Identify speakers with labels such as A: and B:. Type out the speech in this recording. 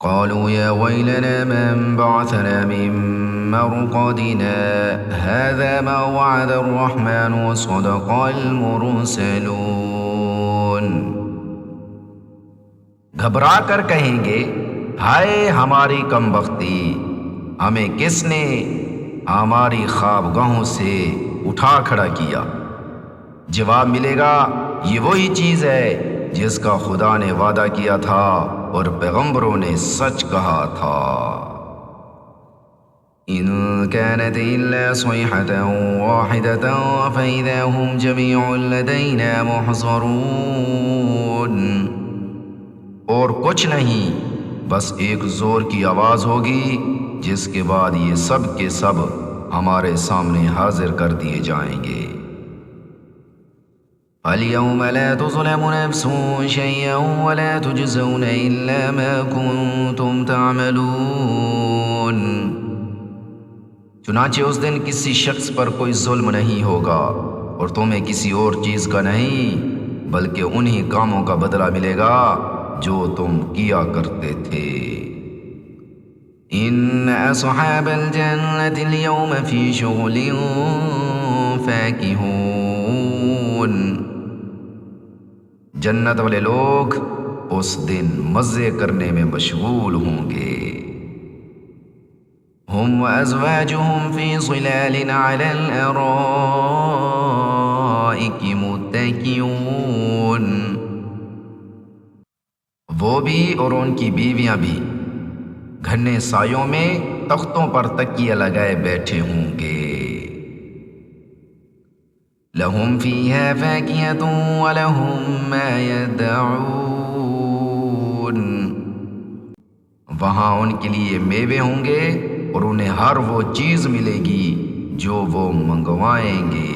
A: قالوا يا ويلنا من بعثنا من مرقدنا هذا ما وعد الرحمن وصدق المرسلون۔ گھبرا کر کہیں گے ہائے ہماری کم بختی، ہمیں کس نے ہماری خوابگاہوں سے اٹھا کھڑا کیا؟ جواب ملے گا یہ وہی چیز ہے جس کا خدا نے وعدہ کیا تھا اور پیغمبروں نے سچ کہا تھا۔ ان كانت الا صيحة واحدة فإذا هم جميع لدينا محضرون، اور کچھ نہیں بس ایک زور کی آواز ہوگی جس کے بعد یہ سب کے سب ہمارے سامنے حاضر کر دیے جائیں گے۔ اليوم لا تظلم نفس شيئا ولا تجزون إلا ما كنتم تعملون۔ چنانچہ اس دن کسی شخص پر کوئی ظلم نہیں ہوگا اور تمہیں کسی اور چیز کا نہیں بلکہ انہی کاموں کا بدلہ ملے گا جو تم کیا کرتے تھے۔ ان اصحاب الجنة اليوم في شغل فاكهون، جنت والے لوگ اس دن مزے کرنے میں مشغول ہوں گے۔ ہم وازواجہم فی ظلال علی الارائک متکئون، وہ بھی اور ان کی بیویاں بھی گھنے سایوں میں تختوں پر تکیے لگائے بیٹھے ہوں گے۔ لہم فیہا فاکہۃ ولہم ما یدعون، وہاں ان کے لیے میوے ہوں گے اور انہیں ہر وہ چیز ملے گی جو وہ منگوائیں گے۔